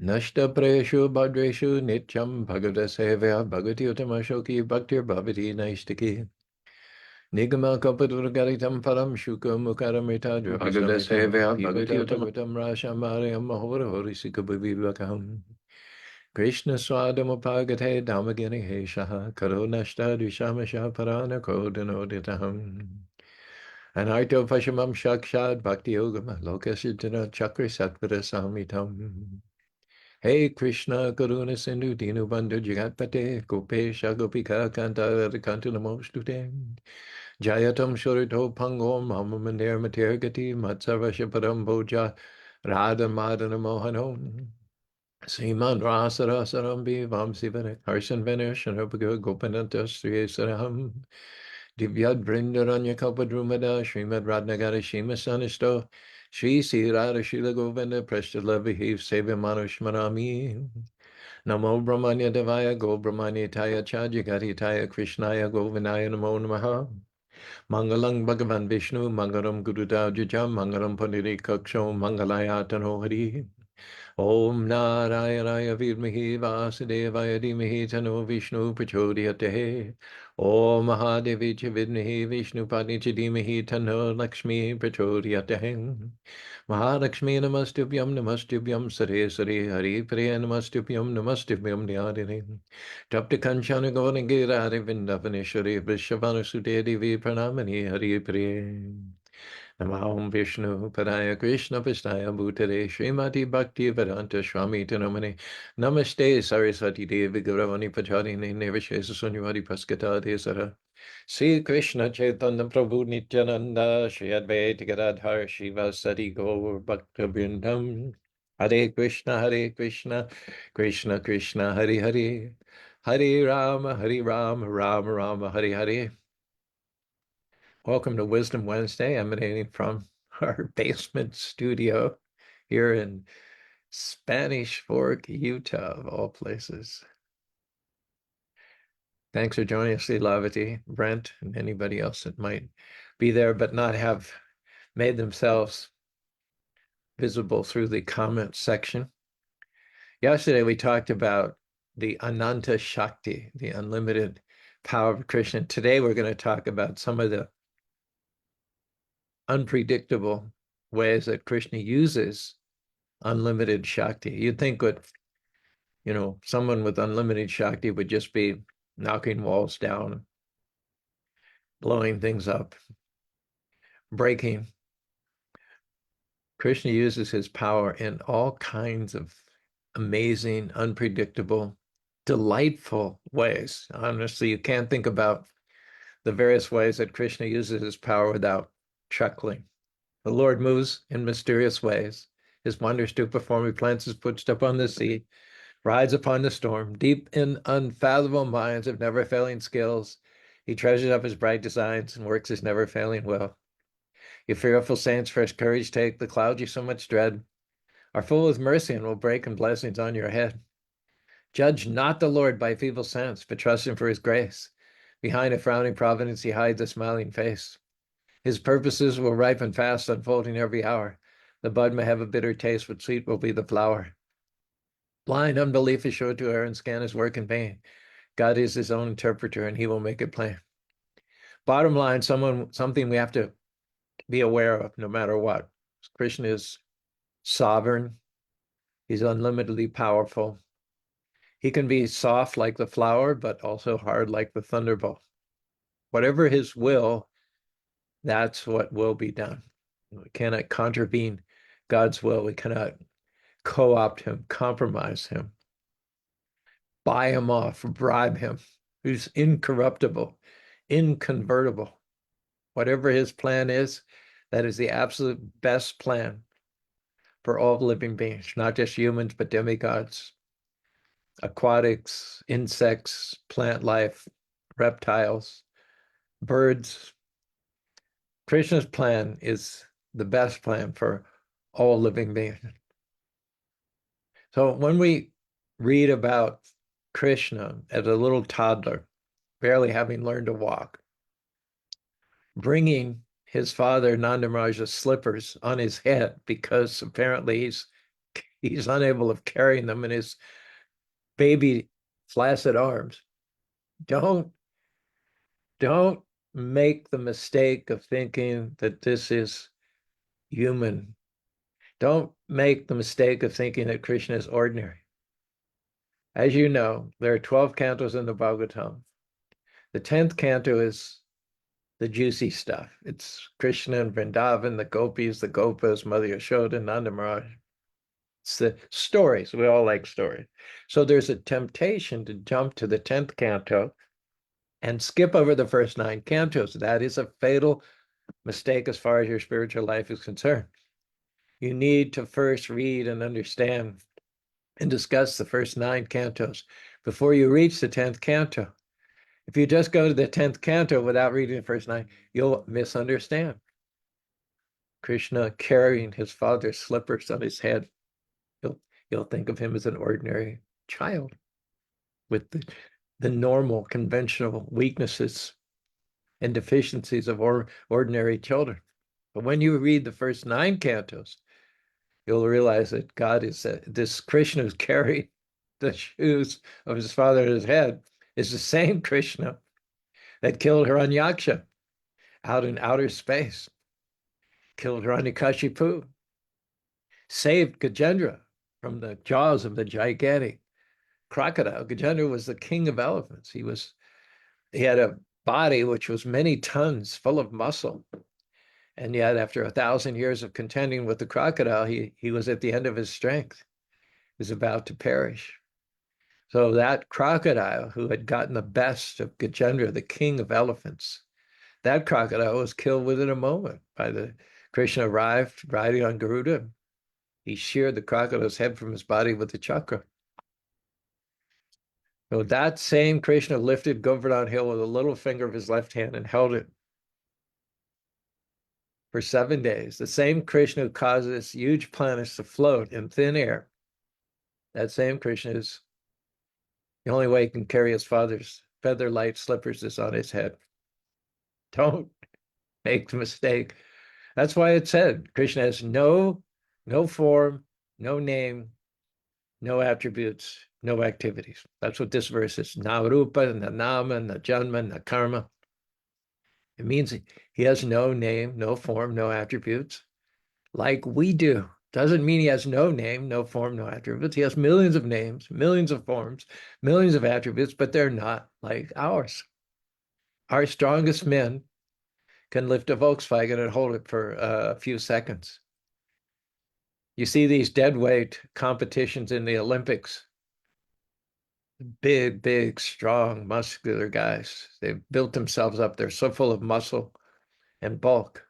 Nashta prayashu bhadreshu nityam bhagavata sevaya bhagavati utamashoki bhaktir bhavati naishtaki. Nigama kapadurgaritam param shuka mukaramita bhagavata sevaya bhagavati utamatam rashamarayam mahora horisika bhavivakaham. Krishna swadamapagate damagini heshaha karo nashta dvishamasha parana kodanoditaham. Anarto pashamam shakshad bhakti yogam lokasiddhana chakra satvara samitam. Hey Krishna Karuna Sindhu Dinu Bandhu Jagatpate Gopesha Gopika Kanta Kanta Namostute Jayatam Shurito Pangom Hamamandir Matirgati Matsarvasha Padam Boja Radha Madana Mohanon Siman Rasarasarambi Vamsivane Harsan Venesh and Upaga Gopananta Sri Saraham Divyad Brindaranya Kalpadrumada Srimad Radnagara Shima Sanisto Shri Sri Radha Shila Govinda Prashta Lavihiv Seva Manushmanami Namo Brahmanya Devaya Go Brahmanya Taya Chajagati Taya Krishnaya Govinaya Namo Namaha Mangalang Bhagavan Vishnu Mangalam Gurudao Jajam Mangalam Pandiri Kaksho Mangalaya Tanohari Om Narayana Vidmahi Vasudevaya Dhimahi Tano Vishnu Prachodhyate Om Mahadevi Vidmahi Vishnu Padnicha Dhimahi Tano Lakshmi Prachodhyate Mahalakshmi Namastubhyam Namastubhyam Sare Sare Hari Priya Namastubhyam Namastubhyam Nyadini Tapta Kanchana Gavanagiri Vindavaneshwari Vishavana Sudevi Pranamani Hari Priya Namaham Vishnu Padaya Krishna Pistaya Bhutare Srimati Bhakti Vedanta Swami Tanamani Namaste Saraswati Devi Gauravani Pachadini Nevashesa Sunyavadi Paskata Desara Sri Krishna Chaitanya Prabhu Nityananda Shri Advaita Gadadhar Shiva Sati Gaur Bhakta Vrindam Hare Krishna Krishna Krishna Hare Hare Hare Rama Rama Rama Hare Hare. Welcome to Wisdom Wednesday, emanating from our basement studio here in Spanish Fork, Utah, of all places. Thanks for joining us, Lila, Brent, and anybody else that might be there but not have made themselves visible through the comment section. Yesterday, we talked about the Ananta Shakti, the unlimited power of Krishna. Today, we're going to talk about some of the unpredictable ways that Krishna uses unlimited Shakti. You'd think that, someone with unlimited Shakti would just be knocking walls down, blowing things up, breaking. Krishna uses his power in all kinds of amazing, unpredictable, delightful ways. Honestly, you can't think about the various ways that Krishna uses his power without chuckling. The Lord moves in mysterious ways. His wonders do perform. He plants his footstep on the sea, rides upon the storm, deep in unfathomable minds of never-failing skills. He treasures up his bright designs and works his never-failing will. You fearful saints, fresh courage take. The clouds you so much dread are full with mercy and will break in blessings on your head. Judge not the Lord by feeble sense, but trust him for his grace. Behind a frowning providence, he hides a smiling face. His purposes will ripen fast, unfolding every hour. The bud may have a bitter taste, but sweet will be the flower. Blind unbelief is sure to err and scan his work in vain. God is his own interpreter, and he will make it plain. Bottom line, something we have to be aware of no matter what. Krishna is sovereign. He's unlimitedly powerful. He can be soft like the flower, but also hard like the thunderbolt. Whatever his will, that's what will be done. We cannot contravene God's will. We cannot co-opt him, compromise him, buy him off, bribe him. He's incorruptible, inconvertible. Whatever his plan is, that is the absolute best plan for all living beings, not just humans, but demigods, aquatics, insects, plant life, reptiles, birds. Krishna's plan is the best plan for all living beings. So when we read about Krishna as a little toddler, barely having learned to walk, bringing his father Nanda Maharaj's slippers on his head because apparently he's He's unable of carrying them in his baby flaccid arms. Don't don't make the mistake of thinking that this is human. Don't make the mistake of thinking that Krishna is ordinary. As you know, there are 12 cantos in the Bhagavatam. The 10th canto is the juicy stuff. It's Krishna and Vrindavan, the gopis, the gopas, Mother Yashoda, Nanda Maharaj. It's the stories. We all like stories. So there's a temptation to jump to the 10th canto and skip over the first 9 cantos. That is a fatal mistake as far as your spiritual life is concerned. You need to first read and understand and discuss the first 9 cantos before you reach the 10th canto. If you just go to the 10th canto without reading the first 9, you'll misunderstand. Krishna carrying his father's slippers on his head, you'll think of him as an ordinary child with the normal, conventional weaknesses and deficiencies of ordinary children. But when you read the first 9 cantos, you'll realize that God is this Krishna who's carrying the shoes of his father on his head is the same Krishna that killed Hiranyaksha out in outer space, killed Hiranyakashipu, saved Gajendra from the jaws of the gigantic crocodile. Gajendra was the king of elephants. He had a body which was many tons, full of muscle. And yet, after 1,000 years of contending with the crocodile, he was at the end of his strength. He was about to perish. So that crocodile who had gotten the best of Gajendra, the king of elephants, that crocodile was killed within a moment by the Krishna arrived riding on Garuda. He sheared the crocodile's head from his body with the chakra. So that same Krishna lifted Govardhan Hill with a little finger of his left hand and held it for 7 days. The same Krishna who causes huge planets to float in thin air, that same Krishna is the only way he can carry his father's feather light slippers is on his head. Don't make the mistake. That's why it said Krishna has no form, no name, no attributes, no activities. That's what this verse is. Na rupa, na nama, na janma, na karma. It means he has no name, no form, no attributes, like we do. Doesn't mean he has no name, no form, no attributes. He has millions of names, millions of forms, millions of attributes, but they're not like ours. Our strongest men can lift a Volkswagen and hold it for a few seconds. You see these dead weight competitions in the Olympics. Big, strong, muscular guys. They've built themselves up. They're so full of muscle and bulk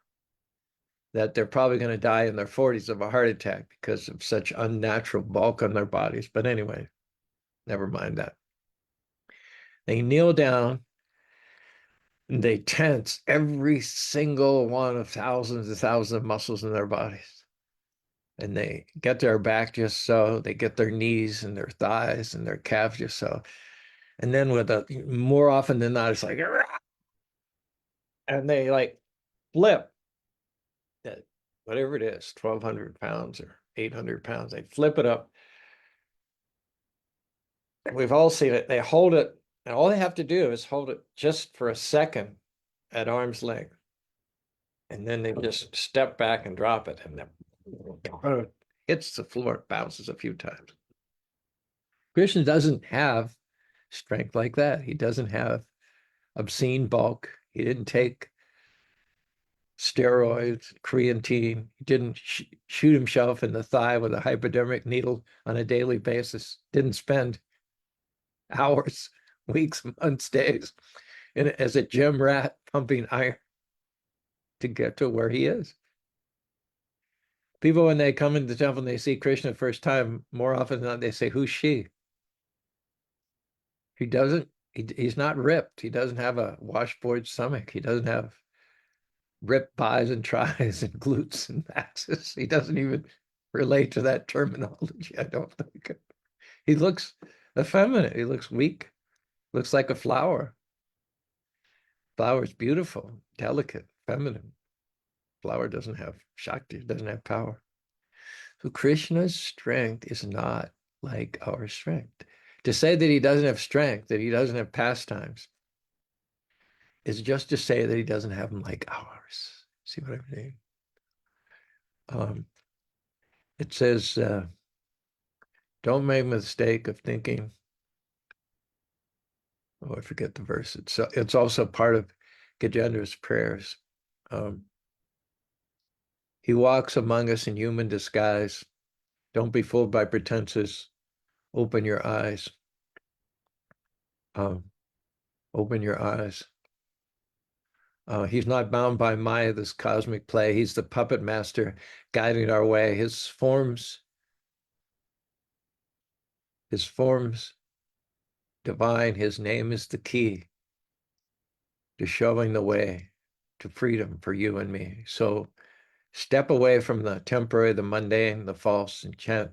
that they're probably going to die in their 40s of a heart attack because of such unnatural bulk on their bodies. But anyway, never mind that. They kneel down and they tense every single one of thousands and thousands of muscles in their bodies. And they get their back just so, they get their knees and their thighs and their calves just so. And then more often than not, it's like, and they like flip that, whatever it is, 1,200 pounds or 800 pounds, they flip it up. And we've all seen it. They hold it, and all they have to do is hold it just for a second at arm's length. And then they just step back and drop it, and then hits the floor, bounces a few times. Krishna doesn't have strength like that. He doesn't have obscene bulk. He didn't take steroids, creatine. He didn't shoot himself in the thigh with a hypodermic needle on a daily basis. Didn't spend hours, weeks, months, days as a gym rat pumping iron to get to where he is. People, when they come into the temple and they see Krishna the first time, more often than not, they say, "Who's she?" He's not ripped. He doesn't have a washboard stomach. He doesn't have ripped bis and tris and glutes and maxes. He doesn't even relate to that terminology, I don't think. He looks effeminate. He looks weak. Looks like a flower. Flower is beautiful, delicate, feminine. Flower doesn't have Shakti, doesn't have power. So Krishna's strength is not like our strength. To say that he doesn't have strength, that he doesn't have pastimes, is just to say that he doesn't have them like ours. See what I mean? It says, don't make a mistake of thinking, oh, I forget the verse. It's also part of Gajendra's prayers. He walks among us in human disguise. Don't be fooled by pretenses. Open your eyes. Um, open your eyes. He's not bound by Maya, this cosmic play. He's the puppet master guiding our way. His forms divine. His name is the key to showing the way to freedom for you and me. So step away from the temporary, the mundane, the false, and chant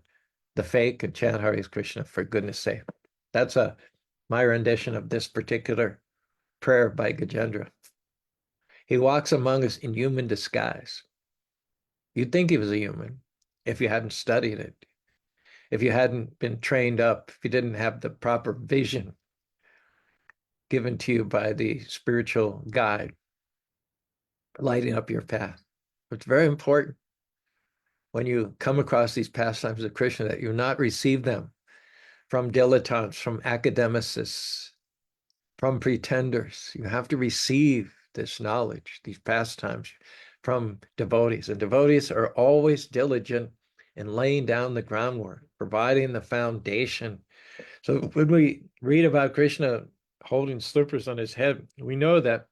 the fake and chant Hare Krishna, for goodness sake. That's my rendition of this particular prayer by Gajendra. He walks among us in human disguise. You'd think he was a human if you hadn't studied it, if you hadn't been trained up, if you didn't have the proper vision given to you by the spiritual guide lighting up your path. It's very important when you come across these pastimes of Krishna that you not receive them from dilettantes, from academicists, from pretenders. You have to receive this knowledge, these pastimes from devotees. And devotees are always diligent in laying down the groundwork, providing the foundation. So when we read about Krishna holding slippers on his head, we know that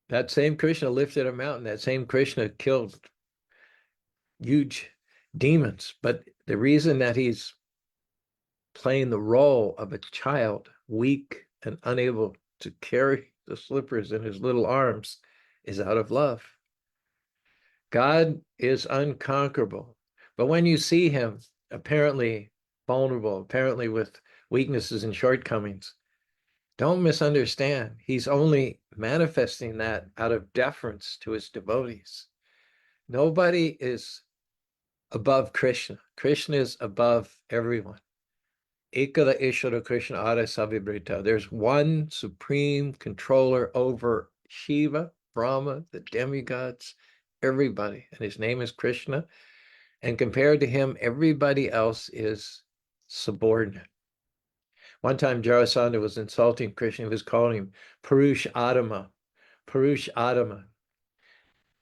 that same Krishna lifted a mountain. That same Krishna killed huge demons. But the reason that he's playing the role of a child, weak and unable to carry the slippers in his little arms, is out of love. God is unconquerable. But when you see him apparently vulnerable, apparently with weaknesses and shortcomings, don't misunderstand. He's only manifesting that out of deference to his devotees. Nobody is above Krishna. Krishna is above everyone. Ekala Ishvara Krishna Ada Savibrita. There's one supreme controller over Shiva, Brahma, the demigods, everybody. And his name is Krishna. And compared to him, everybody else is subordinate. One time Jarasandha was insulting Krishna. He was calling him Purush Adama. Purush Adama.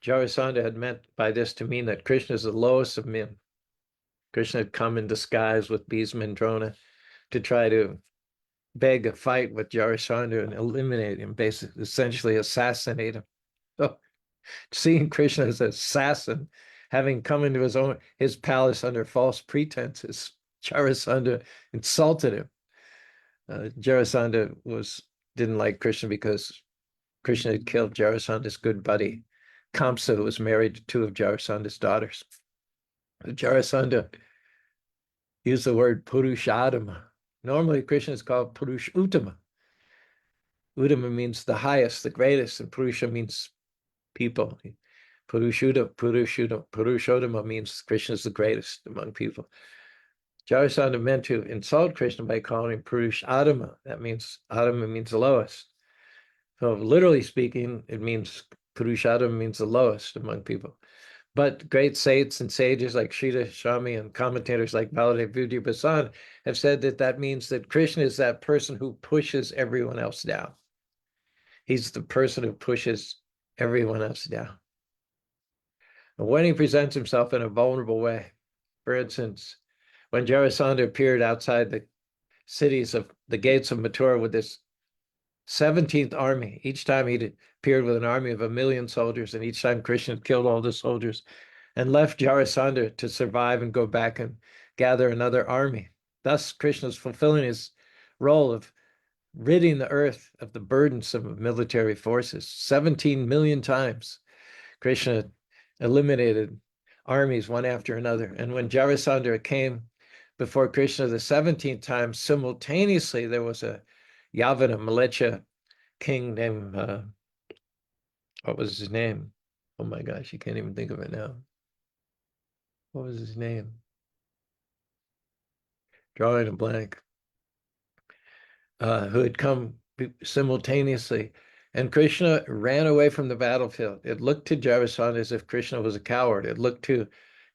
Jarasandha had meant by this to mean that Krishna is the lowest of men. Krishna had come in disguise with Bhishma and Drona to try to beg a fight with Jarasandha and eliminate him, basically, essentially assassinate him. So seeing Krishna as an assassin, having come into his palace under false pretenses, Jarasandha insulted him. Jarasandha didn't like Krishna because Krishna had killed Jarasandha's good buddy, Kamsa, who was married to two of Jarasandha's daughters. Jarasandha used the word Purushadama. Normally, Krishna is called Purush Uttama. Uttama means the highest, the greatest, and Purusha means people. Purushottama means Krishna is the greatest among people. Jarasandha meant to insult Krishna by calling him Purush Adama. That means Adama means the lowest. So literally speaking, it means Purushadama means the lowest among people. But great saints and sages like Sridhar Swami and commentators like Baladev Vidya Basan have said that that means that Krishna is that person who pushes everyone else down. He's the person who pushes everyone else down. And when he presents himself in a vulnerable way, for instance, when Jarasandha appeared outside the cities of the gates of Mathura with this 17th army, each time he appeared with an army of 1,000,000 soldiers, and each time Krishna killed all the soldiers and left Jarasandha to survive and go back and gather another army. Thus, Krishna is fulfilling his role of ridding the earth of the burdensome of military forces. 17 million times Krishna eliminated armies one after another. And when Jarasandha came before Krishna the 17th time, simultaneously there was a Yavana, Malecha king named, what was his name? Oh my gosh, you can't even think of it now. what was his name? Drawing a blank. Who had come simultaneously. And Krishna ran away from the battlefield. It looked to Javasana as if Krishna was a coward. It looked to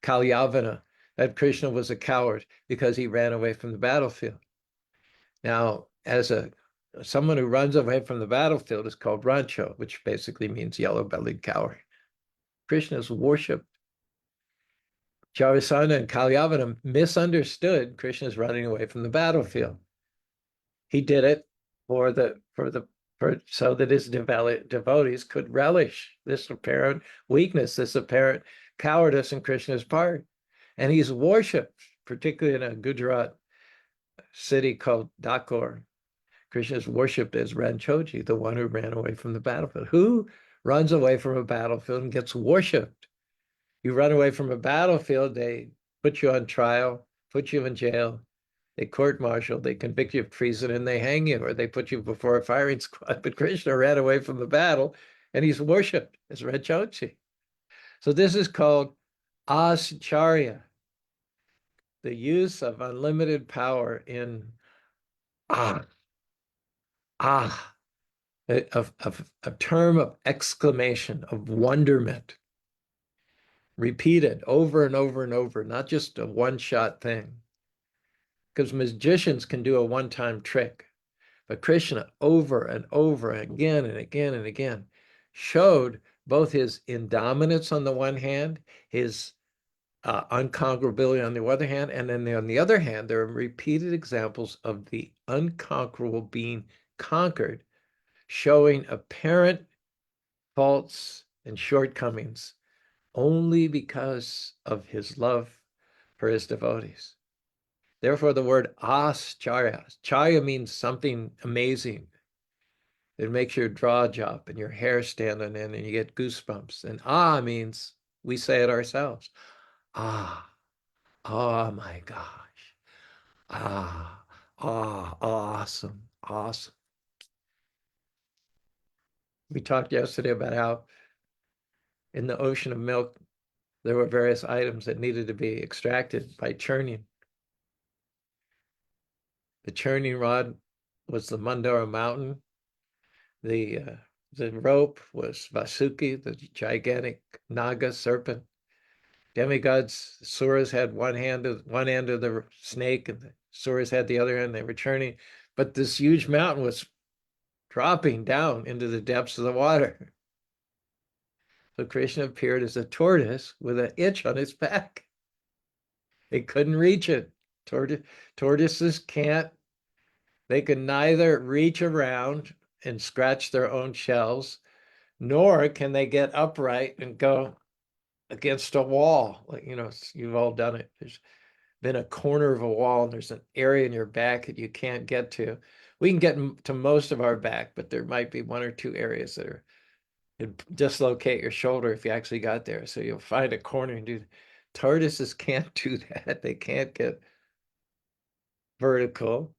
Kalyavana that Krishna was a coward because he ran away from the battlefield. Now, as someone who runs away from the battlefield is called Rancho, which basically means yellow-bellied coward. Krishna's worshipped. Javasana and Kalyavana misunderstood Krishna's running away from the battlefield. He did it so that his devotees could relish this apparent weakness, this apparent cowardice in Krishna's part. And he's worshipped, particularly in a Gujarat city called Dakor. Krishna is worshipped as Ranchoji, the one who ran away from the battlefield. Who runs away from a battlefield and gets worshipped? You run away from a battlefield, they put you on trial, put you in jail, they court-martial, they convict you of treason, and they hang you, or they put you before a firing squad. But Krishna ran away from the battle, and he's worshipped as Ranchoji. So this is called ascharya, the use of unlimited power in ah, ah, a term of exclamation, of wonderment, repeated over and over and over, not just a one-shot thing. Because magicians can do a one-time trick. But Krishna, over and over again and again and again, showed both his indominance on the one hand, his unconquerability on the other hand, and then on the other hand, there are repeated examples of the unconquerable being conquered, showing apparent faults and shortcomings only because of his love for his devotees. Therefore, the word ascharya, charya means something amazing. It makes your jaw drop and your hair stand on end and you get goosebumps. And means we say it ourselves. Ah, oh my gosh. Awesome, awesome. We talked yesterday about how in the ocean of milk, there were various items that needed to be extracted by churning. The churning rod was the Mandara mountain. The rope was Vasuki, the gigantic Naga serpent. Demigods, Suras had one end of the snake, and the Suras had the other end. They were churning, but this huge mountain was dropping down into the depths of the water. So Krishna appeared as a tortoise with an itch on its back. It couldn't reach it. Tortoises can't. They can neither reach around and scratch their own shells, nor can they get upright and go against a wall. Like, you've all done it. There's been a corner of a wall and there's an area in your back that you can't get to. We can get to most of our back, but there might be one or two areas that are dislocate your shoulder if you actually got there. So you'll find a corner and do. Tortoises can't do that. They can't get vertical.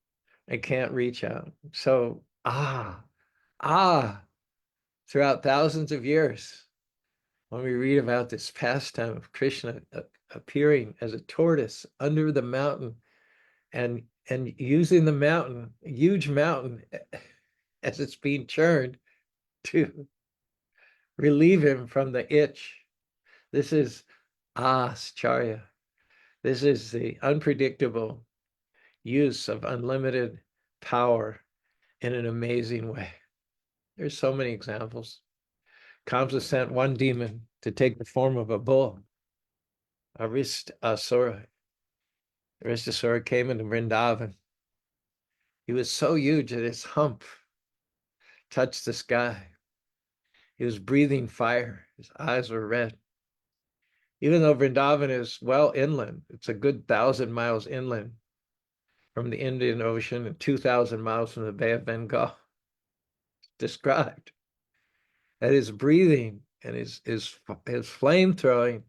They can't reach out. So throughout thousands of years, when we read about this pastime of Krishna appearing as a tortoise under the mountain and using the mountain, a huge mountain, as it's being churned to relieve him from the itch. This is ascharya. This is the unpredictable use of unlimited power in an amazing way. There's so many examples. Kamsa sent one demon to take the form of a bull. Aristasura came into Vrindavan. He was so huge that his hump touched the sky. He was breathing fire. His eyes were red. Even though Vrindavan is well inland, it's a good 1,000 miles inland from the Indian Ocean and 2,000 miles from the Bay of Bengal. Described that his breathing and his flame throwing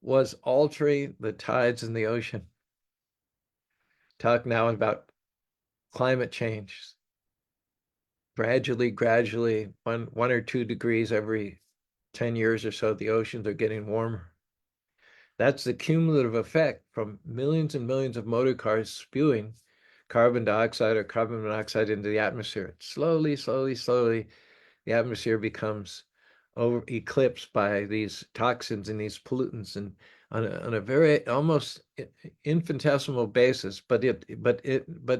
was altering the tides in the ocean. Talk now about climate change. Gradually, one or 2 degrees every 10 years or so, the oceans are getting warmer. That's the cumulative effect from millions and millions of motor cars spewing carbon dioxide or carbon monoxide into the atmosphere. Slowly, slowly, slowly, the atmosphere becomes eclipsed by these toxins and these pollutants, and on a very almost infinitesimal basis, but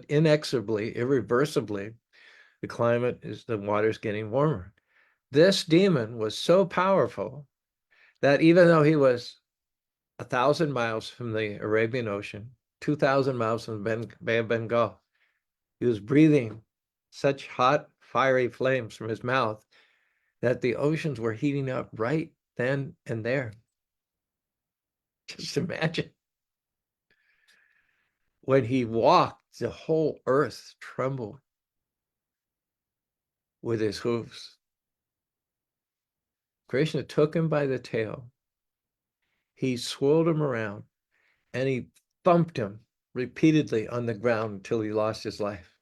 inexorably, irreversibly, the water's getting warmer. This demon was so powerful that even though he was 1,000 miles from the Arabian Ocean, 2,000 miles from the Bay of Bengal, he was breathing such hot, fiery flames from his mouth that the oceans were heating up right then and there. Just imagine. When he walked, the whole earth trembled with his hooves. Krishna took him by the tail. He swirled him around and he thumped him repeatedly on the ground until he lost his life.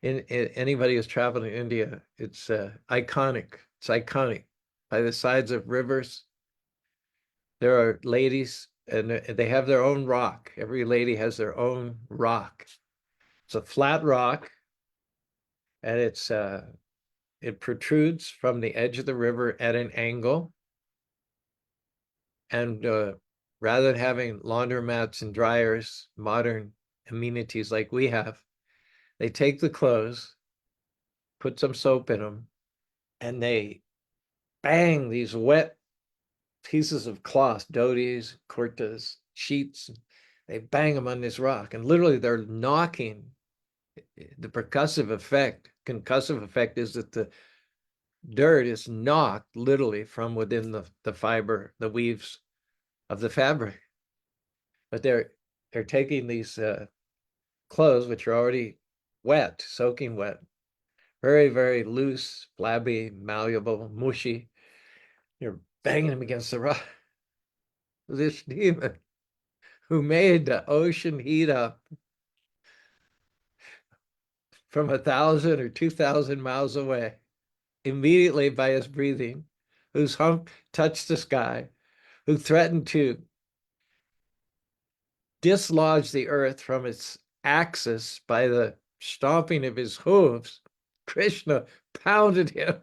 Anybody who's traveled in India, it's iconic. It's iconic. By the sides of rivers, there are ladies, and they have their own rock. Every lady has their own rock. It's a flat rock, and it protrudes from the edge of the river at an angle. And rather than having laundromats and dryers, modern amenities like we have, they take the clothes, put some soap in them, and they bang these wet pieces of cloth, dhotis, kurtas, sheets. They bang them on this rock, and literally they're knocking. The concussive effect is that the dirt is knocked literally from within the fiber, the weaves of the fabric. But they're taking these clothes, which are already wet, soaking wet, very, very loose, flabby, malleable, mushy. You're banging them against the rock. This demon who made the ocean heat up from 1,000 or 2,000 miles away, immediately by his breathing, whose hump touched the sky, who threatened to dislodge the earth from its axis by the stomping of his hooves, Krishna pounded him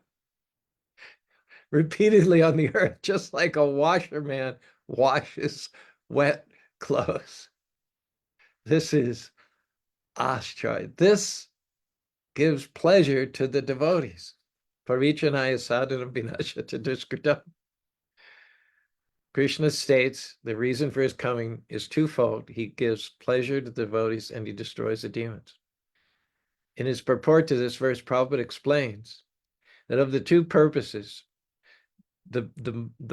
repeatedly on the earth, just like a washerman washes wet clothes. This is Ashcharya. This gives pleasure to the devotees. Parichanaya sadhanam vinashata duskritam. Krishna states the reason for his coming is twofold. He gives pleasure to the devotees and he destroys the demons. In his purport to this verse, Prabhupada explains that of the two purposes, the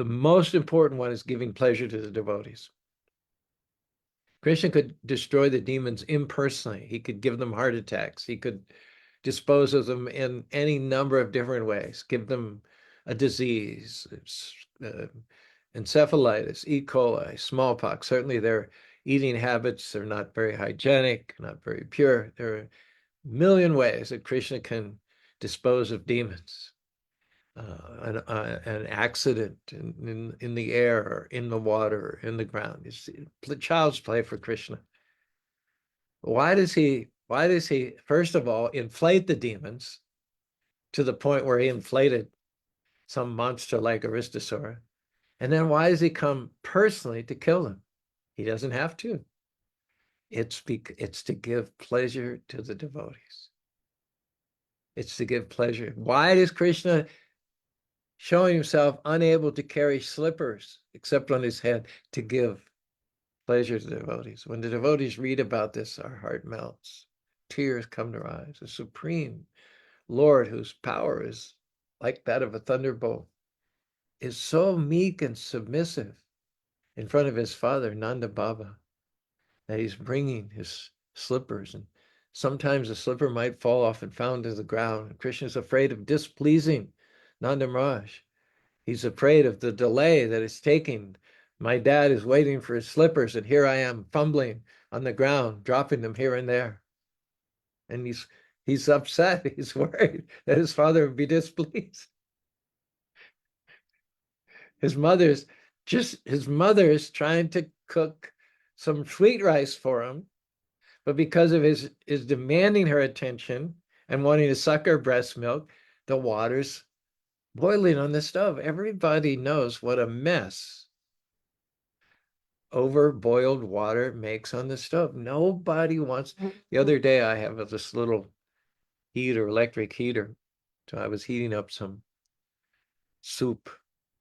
most important one is giving pleasure to the devotees. Krishna could destroy the demons impersonally. He could give them heart attacks. He could dispose of them in any number of different ways, give them a disease, encephalitis, E. coli, smallpox. Certainly their eating habits are not very hygienic, not very pure. There are a million ways that Krishna can dispose of demons. An accident in the air, or in the water, or in the ground. It's child's play for Krishna. Why does he, first of all, inflate the demons to the point where he inflated some monster like Aristasura? And then why does he come personally to kill them? He doesn't have to. It's to give pleasure to the devotees. It's to give pleasure. Why does Krishna, showing himself unable to carry slippers except on his head, to give pleasure to the devotees? When the devotees read about this, our heart melts. Tears come to our eyes. The supreme Lord, whose power is like that of a thunderbolt, is so meek and submissive in front of his father, Nanda Baba, that he's bringing his slippers. And sometimes the slipper might fall off and fall to the ground. Krishna's afraid of displeasing Nanda Maharaj. He's afraid of the delay that it's taking. My dad is waiting for his slippers, and here I am fumbling on the ground, dropping them here and there. And he's upset. He's worried that his father would be displeased. His mother's just his mother is trying to cook some sweet rice for him, but because of his demanding her attention and wanting to suck her breast milk, the water's boiling on the stove. Everybody knows what a mess over boiled water makes on the stove. Nobody wants. The other day I have this little heater, electric heater. So I was heating up some soup.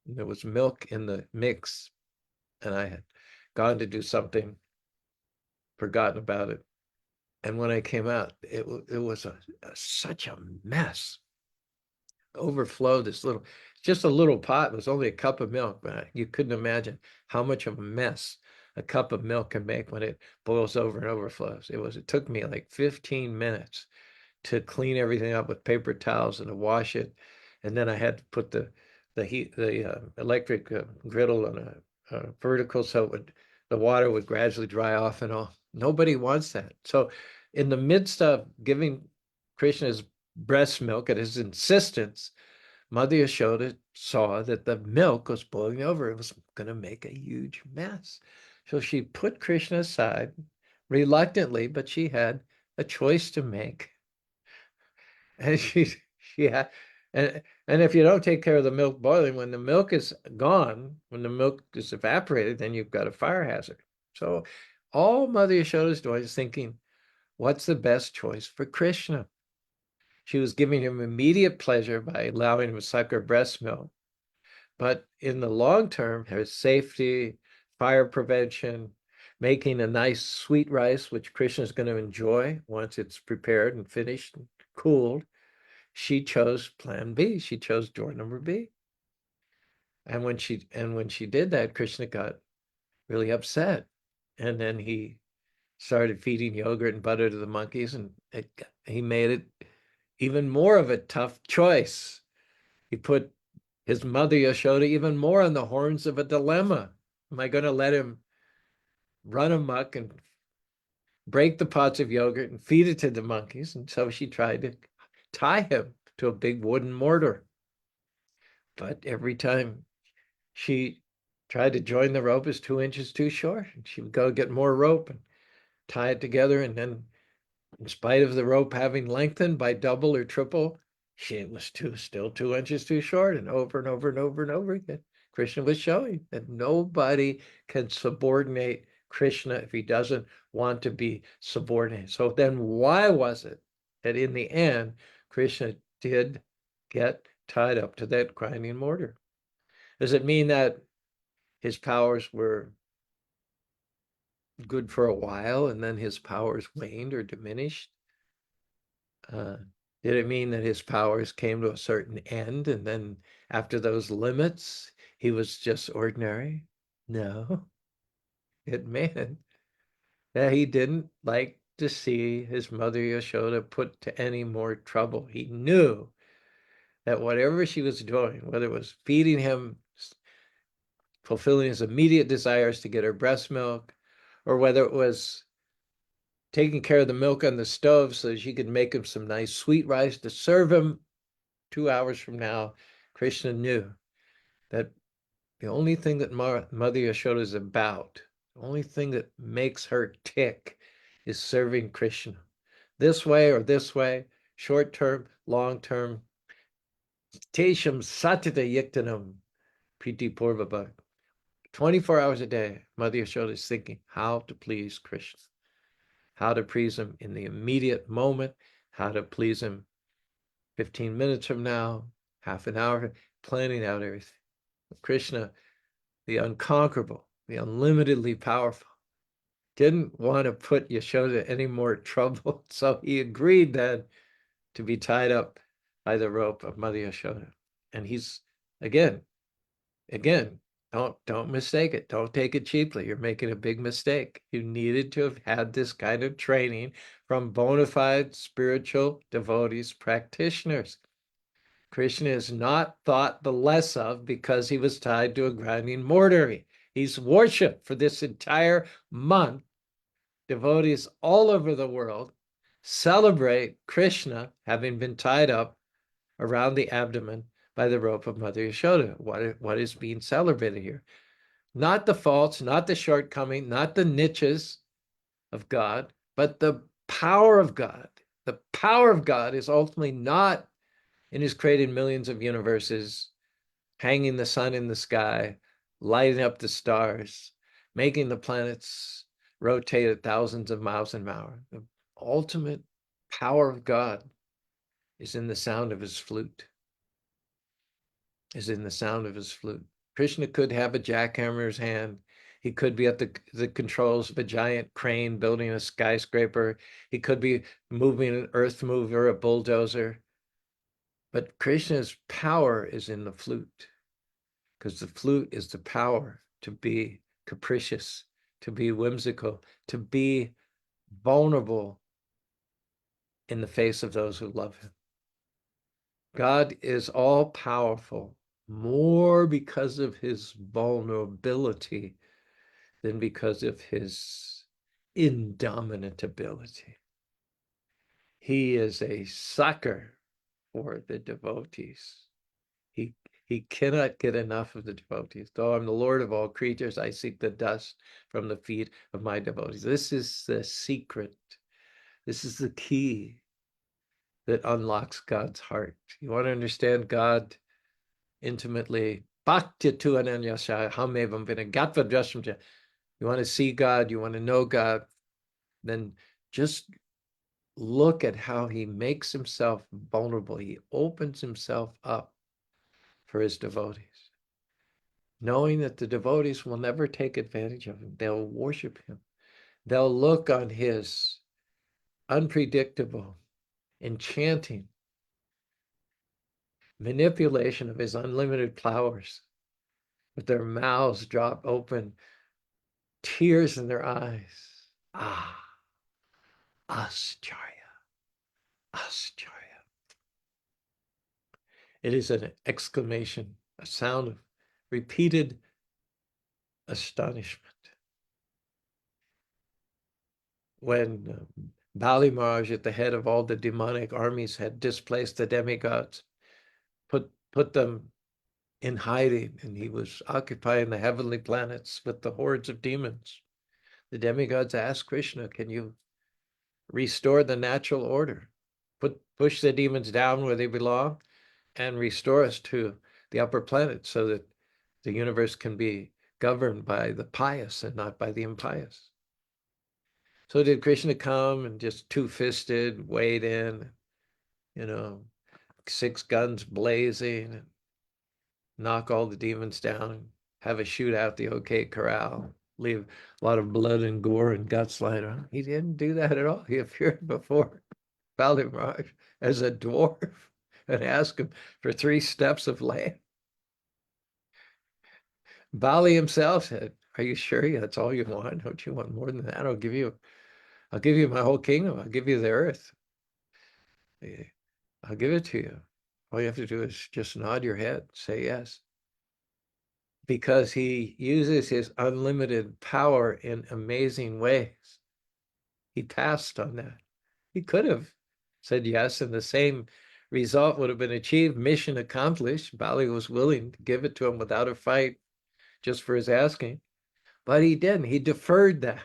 There was milk in the mix, and I had gone to do something, forgotten about it. And when I came out, it was such a mess. Overflowed this little, just a little pot. It was only a cup of milk, but you couldn't imagine how much of a mess a cup of milk can make when it boils over and overflows. It took me like 15 minutes to clean everything up with paper towels and to wash it. And then I had to put the electric griddle on a vertical so the water would gradually dry off and all. Nobody wants that. So in the midst of giving Krishna's breast milk at his insistence, Mother Yashoda saw that the milk was boiling over. It was going to make a huge mess. So she put Krishna aside reluctantly, but she had a choice to make. And she had, and if you don't take care of the milk boiling, when the milk is gone, when the milk is evaporated, then you've got a fire hazard. So all Mother Yashoda is doing is thinking, what's the best choice for Krishna? She was giving him immediate pleasure by allowing him to suck her breast milk. But in the long term, her safety, fire prevention, making a nice sweet rice, which Krishna is going to enjoy once it's prepared and finished and cooled, she chose plan B. She chose door number B. And when she did that, Krishna got really upset. And then he started feeding yogurt and butter to the monkeys, and he made it even more of a tough choice. He put his mother Yashoda even more on the horns of a dilemma. Am I going to let him run amok and break the pots of yogurt and feed it to the monkeys? And so she tried to tie him to a big wooden mortar. But every time she tried to join the rope, it was 2 inches too short. And she would go get more rope and tie it together, and then in spite of the rope having lengthened by double or triple, it was still 2 inches too short, and over and over and over and over again. Krishna was showing that nobody can subordinate Krishna if he doesn't want to be subordinated. So then why was it that in the end, Krishna did get tied up to that grinding mortar? Does it mean that his powers were good for a while and then his powers waned or diminished? Uh, did it mean that his powers came to a certain end and then after those limits, he was just ordinary? No, it meant that he didn't like to see his mother Yashoda put to any more trouble. He knew that whatever she was doing, whether it was feeding him, fulfilling his immediate desires to get her breast milk, or whether it was taking care of the milk on the stove so she could make him some nice sweet rice to serve him 2 hours from now, Krishna knew that the only thing that Mother Yashoda is about, the only thing that makes her tick is serving Krishna. This way or this way, short term, long term. Tesham satita yiktanam priti purvabha. 24 hours a day, Mother Yashoda is thinking how to please Krishna, how to please him in the immediate moment, how to please him 15 minutes from now, half an hour, planning out everything. Krishna, the unconquerable, the unlimitedly powerful, didn't want to put Yashoda any more trouble, so he agreed then to be tied up by the rope of Mother Yashoda. And he's, again, don't mistake it. Don't take it cheaply. You're making a big mistake. You needed to have had this kind of training from bona fide spiritual devotees, practitioners. Krishna is not thought the less of because he was tied to a grinding mortar. He's worshipped for this entire month. Devotees all over the world celebrate Krishna having been tied up around the abdomen by the rope of Mother Yashoda. What is being celebrated here? Not the faults, not the shortcoming, not the niches of God, but the power of God. The power of God is ultimately not in his created millions of universes, hanging the sun in the sky, lighting up the stars, making the planets rotate at thousands of miles an hour. The ultimate power of God is in the sound of his flute, is in the sound of his flute. Krishna could have a jackhammer in his hand. He could be at the controls of a giant crane building a skyscraper. He could be moving an earth mover, a bulldozer. But Krishna's power is in the flute, because the flute is the power to be capricious, to be whimsical, to be vulnerable in the face of those who love him. God is all powerful more because of his vulnerability than because of his indomitability. He is a sucker for the devotees. He, he cannot get enough of the devotees. Though I'm the Lord of all creatures, I seek the dust from the feet of my devotees. This is the secret. This is the key that unlocks God's heart. You want to understand God intimately. You want to see God, you want to know God, then just look at how he makes himself vulnerable. He opens himself up for his devotees, knowing that the devotees will never take advantage of him. They'll worship him. They'll look on his unpredictable, enchanting manipulation of his unlimited powers with their mouths dropped open, tears in their eyes. Ah, Ascharya, Ascharya. It is an exclamation, a sound of repeated astonishment. When Bali Maharaj, at the head of all the demonic armies, had displaced the demigods, put them in hiding, and he was occupying the heavenly planets with the hordes of demons. The demigods asked Krishna, can you restore the natural order? Push the demons down where they belong and restore us to the upper planets so that the universe can be governed by the pious and not by the impious. So did Krishna come and just two-fisted, wade in, 6 guns blazing, and knock all the demons down and have a shootout at the OK Corral, leave a lot of blood and gore and guts lying around? He didn't do that at all. He appeared before Bali Maharaj as a dwarf and asked him for 3 steps of land. Bali himself said, are you sure that's all you want? Don't you want more than that? I'll give you my whole kingdom. I'll give you the earth. I'll give it to you. All you have to do is just nod your head, say yes. Because he uses his unlimited power in amazing ways. He passed on that. He could have said yes, and the same result would have been achieved, mission accomplished. Bali was willing to give it to him without a fight, just for his asking. But he didn't. He deferred that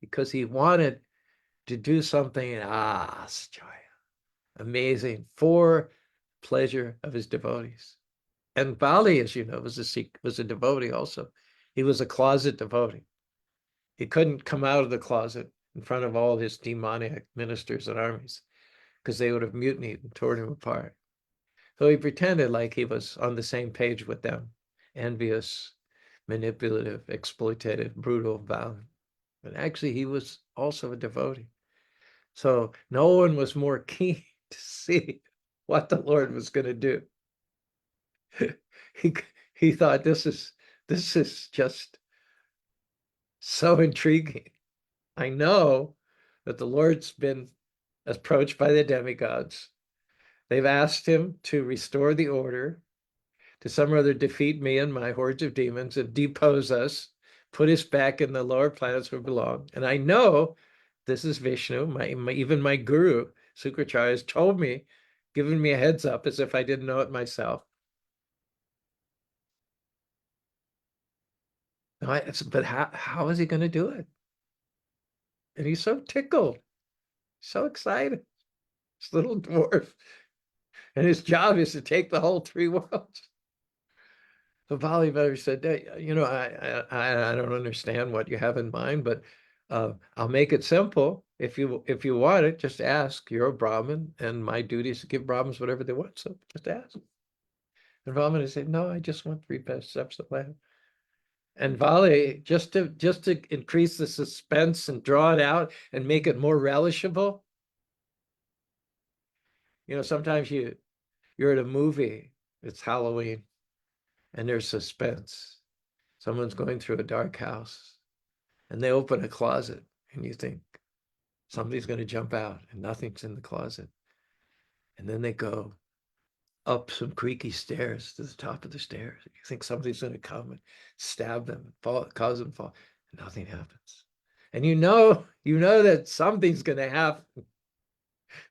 because he wanted to do something amazing for pleasure of his devotees. And Bali, as you know, was a devotee also. He was a closet devotee. He couldn't come out of the closet in front of all his demoniac ministers and armies because they would have mutinied and torn him apart. So he pretended like he was on the same page with them, envious, manipulative, exploitative, brutal, violent. But actually, he was also a devotee. So no one was more keen to see what the Lord was going to do. he he thought this is just so intriguing. I know that the Lord's been approached by the demigods. They've asked him to restore the order, to some or other defeat me and my hordes of demons and depose us, put us back in the lower planets where we belong. And I know this is Vishnu, even my guru, Sukracharya, has told me, given me a heads up as if I didn't know it myself. But how is he going to do it? And he's so tickled, so excited. This little dwarf. And his job is to take the whole three worlds. So Vallabha said, "Hey, I don't understand what you have in mind, but I'll make it simple. If you want it, just ask. You're a Brahmin, and my duty is to give Brahmins whatever they want. So just ask." And Vamana said, "No, I just want three steps of land." And Vali, just to increase the suspense and draw it out and make it more relishable, sometimes you're at a movie, it's Halloween, and there's suspense. Someone's going through a dark house and they open a closet and you think somebody's going to jump out and nothing's in the closet. And then they go up some creaky stairs to the top of the stairs. You think somebody's going to come and stab them and cause them to fall, and nothing happens. And you know that something's going to happen.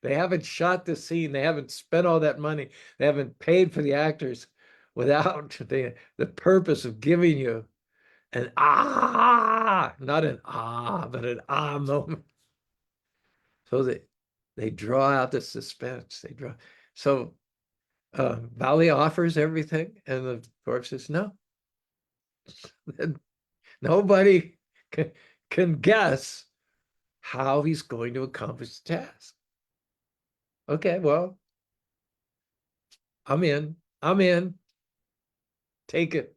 They haven't shot the scene. They haven't spent all that money. They haven't paid for the actors without the purpose of giving you an not an but an moment. So they draw out the suspense. They draw. So Valley offers everything, and the dwarf says no. And nobody can guess how he's going to accomplish the task. Okay, well, I'm in. I'm in. Take it.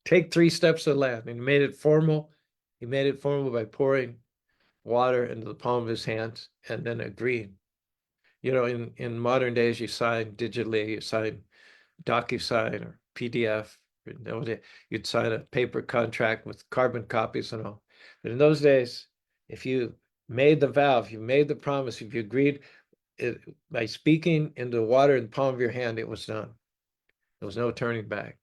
Take 3 steps of land. And he made it formal. He made it formal by pouring water into the palm of his hand and then agreeing. In modern days, you sign digitally, you sign DocuSign or PDF. You'd sign a paper contract with carbon copies and all. But in those days, if you made the vow, if you made the promise, if you agreed by speaking into the water in the palm of your hand, it was done. There was no turning back.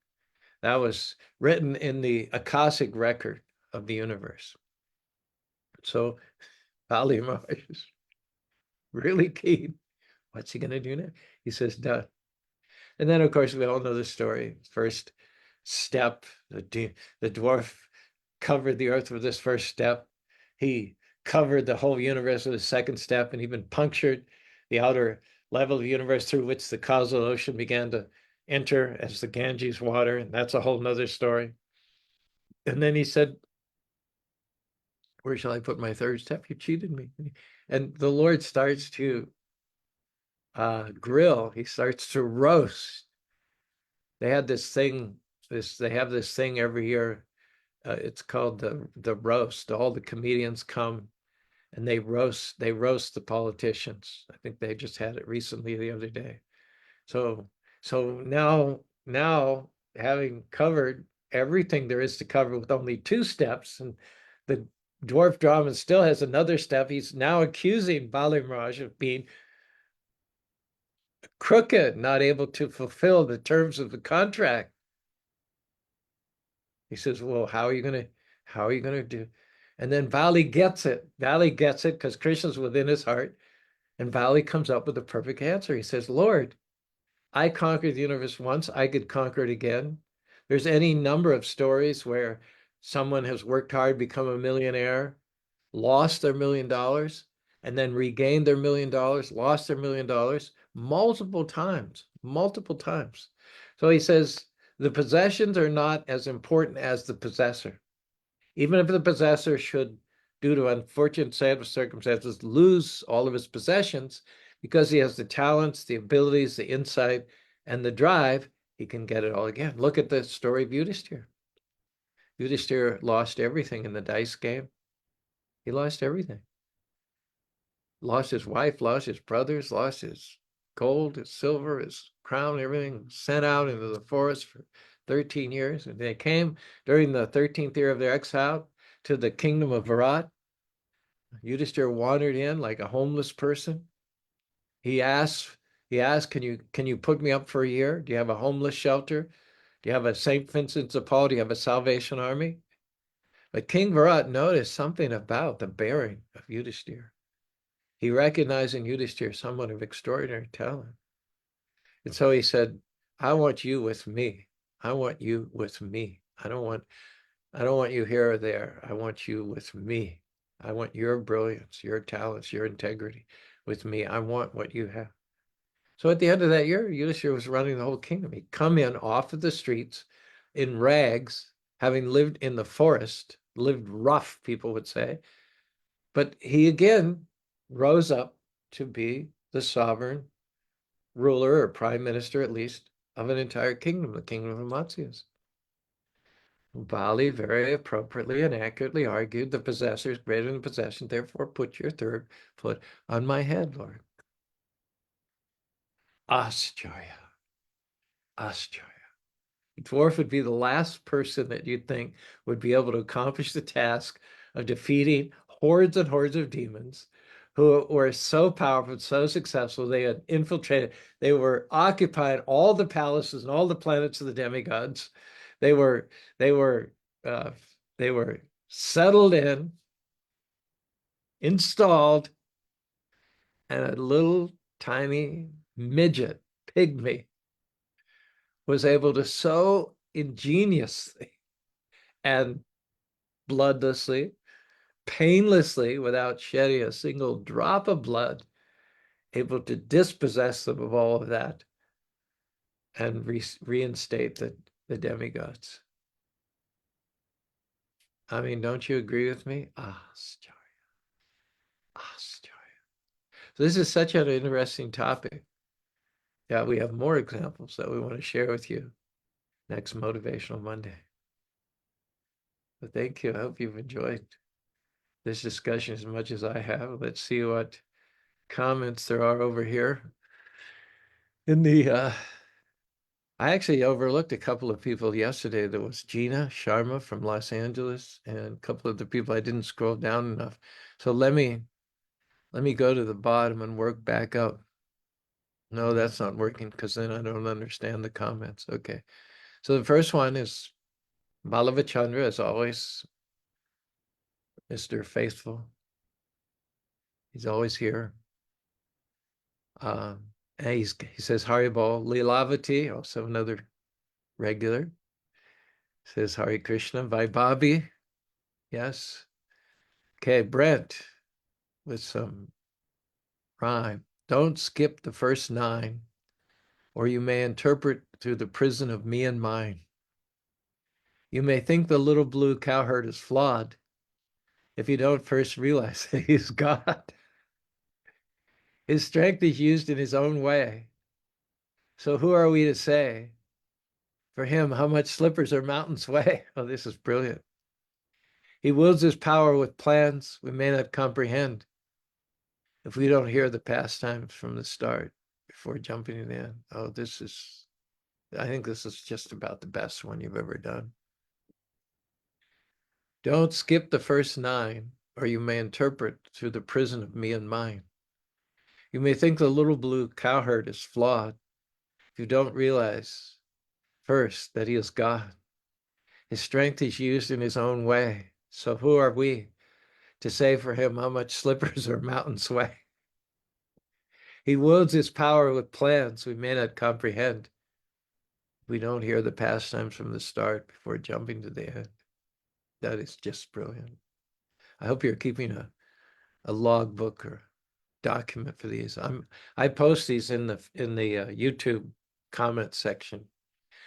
That was written in the Akashic record of the universe. So Ali Maharaj is really keen. What's he going to do now? He says, done. And then, of course, we all know the story. First step, the dwarf covered the earth with this first step. He covered the whole universe with the second step and even punctured the outer level of the universe through which the causal ocean began to enter as the Ganges water. And that's a whole nother story. And then he said, where shall I put my third step? You cheated me. And the Lord starts to grill. He starts to roast. They have this thing every year. It's called the roast. All the comedians come and they roast the politicians. I think they just had it recently the other day. So now having covered everything there is to cover with only 2 steps, and the dwarf drama still has another step. He's now accusing Balimraj of being crooked, not able to fulfill the terms of the contract. He says, well, how are you going to do? And then Vali gets it. Vali gets it because Krishna's within his heart. And Vali comes up with the perfect answer. He says, Lord, I conquered the universe once. I could conquer it again. There's any number of stories where someone has worked hard, become a millionaire, lost their $1 million, and then regained their $1 million, lost their $1 million multiple times. So he says, the possessions are not as important as the possessor. Even if the possessor should, due to unfortunate circumstances, lose all of his possessions, because he has the talents, the abilities, the insight, and the drive, he can get it all again. Look at the story of Yudhishthira. Yudhishthira lost everything in the dice game. He lost everything. Lost his wife, lost his brothers, lost his gold, his silver, his crown, everything, sent out into the forest for 13 years. And they came during the 13th year of their exile to the kingdom of Virat. Yudhishthira wandered in like a homeless person. He asked, can you put me up for a year? Do you have a homeless shelter? Do you have a St. Vincent de Paul? Do you have a Salvation Army? But King Virat noticed something about the bearing of Yudhishthira. He recognized in Yudhishthira someone of extraordinary talent. And so he said, I want you with me. I want you with me. I don't want I don't want you here or there. I want you with me. I want your brilliance, your talents, your integrity with me. I want what you have. So at the end of that year, Yudhishthira was running the whole kingdom. He'd come in off of the streets in rags, having lived in the forest, lived rough, people would say. But he again rose up to be the sovereign ruler or prime minister, at least, of an entire kingdom, the kingdom of the Matsyas. Bali very appropriately and accurately argued the possessor is greater than the possession, therefore put your third foot on my head, Lord. Ascharya. Ascharya. Dwarf would be the last person that you'd think would be able to accomplish the task of defeating hordes and hordes of demons who were so powerful, so successful. They had infiltrated, they were occupying all the palaces and all the planets of the demigods. They were, they were, uh, they were settled in, installed, and a little tiny midget, pygmy, was able to so ingeniously and bloodlessly, painlessly, without shedding a single drop of blood, able to dispossess them of all of that and reinstate the demigods. I mean, don't you agree with me? Ascharya. Ascharya. So this is such an interesting topic. Yeah, we have more examples that we want to share with you next Motivational Monday. But thank you. I hope you've enjoyed this discussion as much as I have. Let's see what comments there are over here. In the I actually overlooked a couple of people yesterday. There was Gina Sharma from Los Angeles and a couple of the people I didn't scroll down enough. So let me go to the bottom and work back up. No, that's not working because then I don't understand the comments. Okay. So the first one is Vallaba Chandra, as always, Mr. Faithful. He's always here. And he says Haribol. Lilavati, also another regular, says Hari Krishna. Vaibhavi, yes. Okay, Brent with some rhyme. Don't skip the first 9, or you may interpret through the prison of me and mine. You may think the little blue cowherd is flawed if you don't first realize that he's God. His strength is used in his own way. So who are we to say for him how much slippers or mountains weigh? Oh, this is brilliant. He wields his power with plans we may not comprehend if we don't hear the pastimes from the start before jumping in. Oh, I think this is just about the best one you've ever done. Don't skip the first 9, or you may interpret through the prison of me and mine. You may think the little blue cowherd is flawed if you don't realize first that he is God. His strength is used in his own way. So who are we to say for him how much slippers or mountains weigh? He wields his power with plans we may not comprehend. We don't hear the pastimes from the start before jumping to the end. That is just brilliant. I hope you're keeping a logbook or document for these. I post these in the YouTube comment section.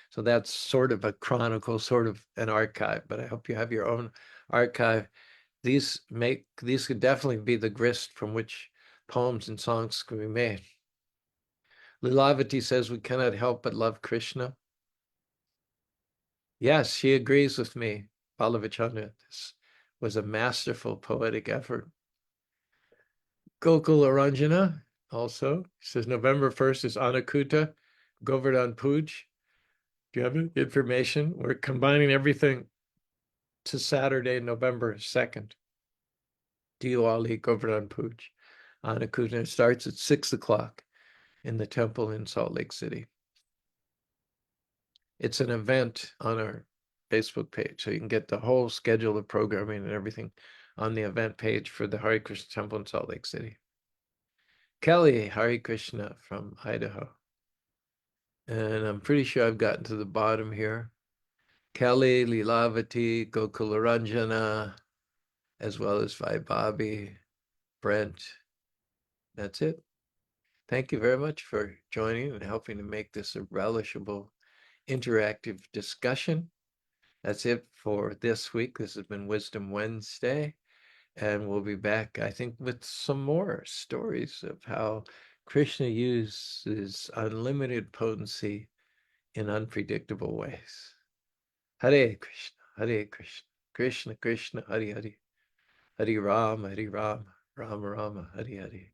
So that's sort of a chronicle, sort of an archive, but I hope you have your own archive. These could definitely be the grist from which poems and songs can be made. Lilavati says we cannot help but love Krishna. Yes, she agrees with me, Vallaba Chandra. This was a masterful poetic effort. Gokul Aranjana also says November 1st is Anakuta, Govardhan Puj. Do you have information? We're combining everything to Saturday, November 2nd. Diwali Govardhan Puj. Anakuta starts at 6 o'clock in the temple in Salt Lake City. It's an event on our Facebook page, so you can get the whole schedule of programming and everything on the event page for the Hare Krishna Temple in Salt Lake City. Kelly Hare Krishna from Idaho. And I'm pretty sure I've gotten to the bottom here. Kelly, Lilavati, Gokularanjana, as well as Bobby, Brent. That's it. Thank you very much for joining and helping to make this a relishable, interactive discussion. That's it for this week. This has been Wisdom Wednesday, and we'll be back, I think, with some more stories of how Krishna uses unlimited potency in unpredictable ways. Hare Krishna, Hare Krishna, Krishna Krishna, Hare Hare, Hare Rama, Rama Rama, Hare Hare.